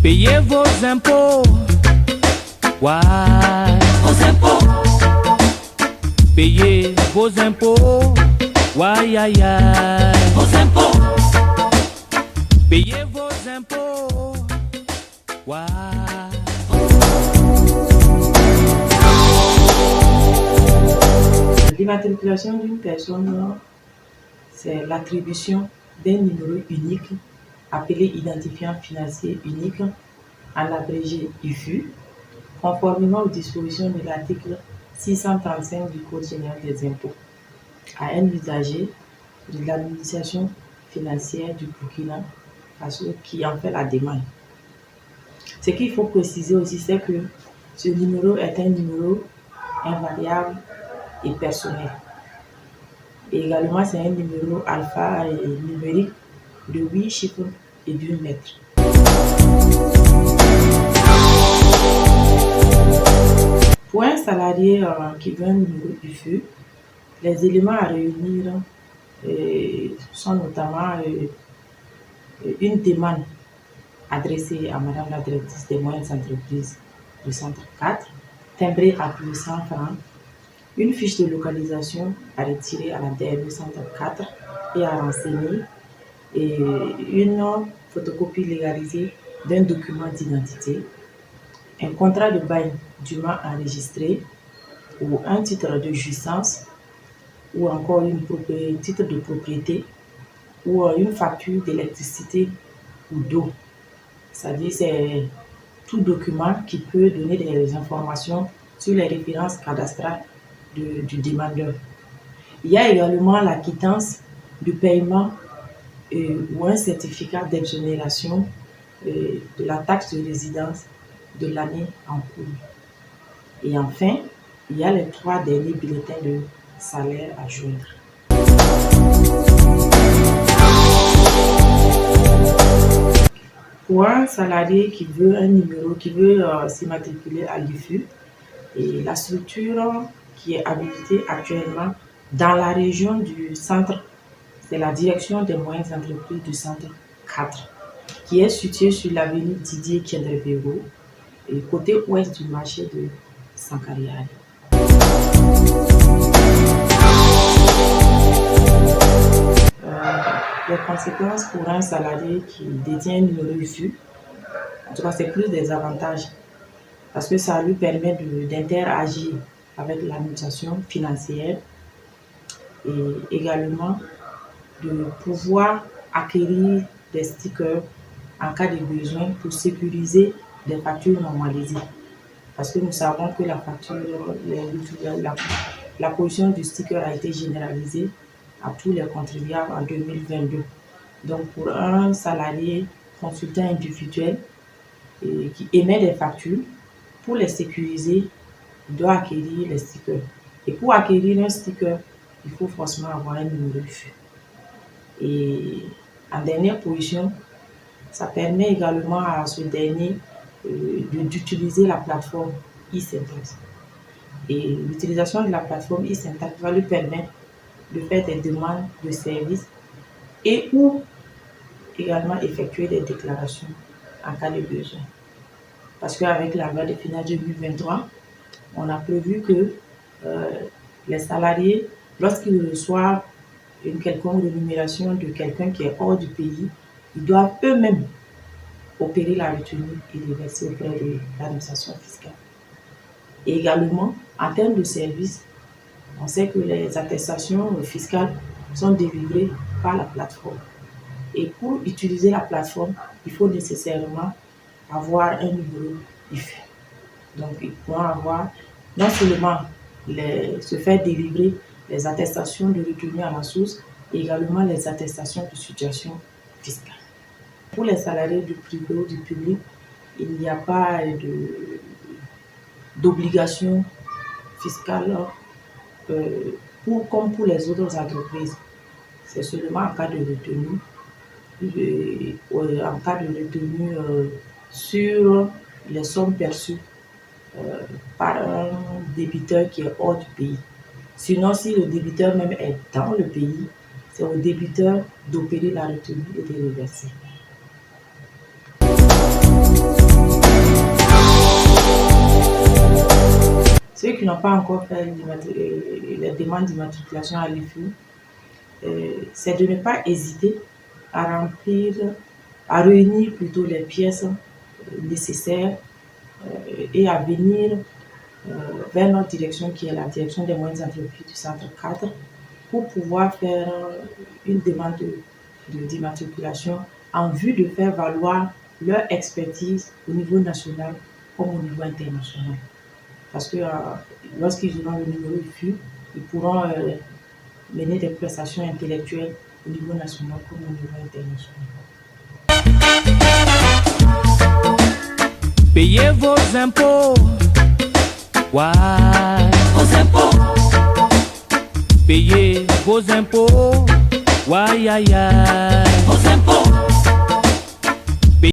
Payez vos impôts. Ouais. Vos impôts. Payez vos impôts. Ouais, aïe, aïe. Vos impôts. Payez vos impôts. Ouais. L'immatriculation d'une personne, c'est l'attribution d'un numéro unique appelé identifiant financier unique, en abrégé IFU, conformément aux dispositions de l'article 635 du Code général des impôts, à un usager de l'administration financière du Burkina Faso qui en fait la demande. Ce qu'il faut préciser aussi, c'est que ce numéro est un numéro invariable et personnel. Et également, c'est un numéro alpha et numérique de 8 chiffres et d'une lettre. Pour un salarié qui veut un numéro IFU, les éléments à réunir sont notamment une demande adressée à Madame la directrice des moyennes entreprises du centre 4, timbrée à plus de 100 francs, une fiche de localisation à retirer à la DRE centre 4 et à renseigner, et une photocopie légalisée d'un document d'identité, un contrat de bail dûment enregistré ou un titre de jouissance ou encore un titre de propriété ou une facture d'électricité ou d'eau. C'est-à-dire c'est tout document qui peut donner des informations sur les références cadastrales du demandeur. Il y a également la quittance de paiement ou un certificat d'exonération de la taxe de résidence de l'année en cours. Et enfin, il y a les 3 derniers bulletins de salaire à joindre. Pour un salarié qui veut un numéro, qui veut s'immatriculer à l'IFU, et la structure qui est habilitée actuellement dans la région du centre, c'est la direction des moyennes entreprises du centre 4, qui est située sur l'avenue Didier Kendrebego, et côté ouest du marché de Sankariari. Les conséquences pour un salarié qui détient un numéro IFU, en tout cas c'est plus des avantages, parce que ça lui permet d'interagir avec l'administration financière et également de pouvoir acquérir des stickers en cas de besoin pour sécuriser des factures normalisées. Parce que nous savons que la facture, la position du sticker a été généralisée à tous les contribuables en 2022. Donc pour un salarié consultant individuel qui émet des factures, pour les sécuriser, il doit acquérir les stickers. Et pour acquérir un sticker, il faut forcément avoir un numéro IFU. Et en dernière position, ça permet également à ce dernier d'utiliser la plateforme e-Syntax. Et l'utilisation de la plateforme e-Syntax va lui permettre de faire des demandes de services et ou également effectuer des déclarations en cas de besoin. Parce qu'avec la loi de finances 2023, on a prévu que les salariés, lorsqu'ils reçoivent une quelconque rémunération de quelqu'un qui est hors du pays, ils doivent eux-mêmes opérer la retenue et les verser auprès de l'administration fiscale. Et également, en termes de services, on sait que les attestations fiscales sont délivrées par la plateforme. Et pour utiliser la plateforme, il faut nécessairement avoir un numéro IFU. Donc, ils pourront avoir non seulement se faire délivrer les attestations de retenue à la source, et également les attestations de situation fiscale. Pour les salariés du privé ou du public, il n'y a pas d'obligation fiscale comme pour les autres entreprises. C'est seulement en cas de retenue, sur les sommes perçues par un débiteur qui est hors du pays. Sinon, si le débiteur même est dans le pays, c'est au débiteur d'opérer la retenue et de reverser. Ceux qui n'ont pas encore fait les demandes d'immatriculation à l'IFU, c'est de ne pas hésiter à remplir, à réunir plutôt les pièces nécessaires et à venir vers notre direction qui est la direction des moyennes entreprises du centre 4 pour pouvoir faire une demande d'immatriculation en vue de faire valoir leur expertise au niveau national comme au niveau international. Parce que lorsqu'ils auront le numéro IFU, ils pourront mener des prestations intellectuelles au niveau national comme au niveau international. Payez vos impôts. Ouais. Vos impôts. Payez vos impôts. Ouais, aïe, aïe. Vos impôts.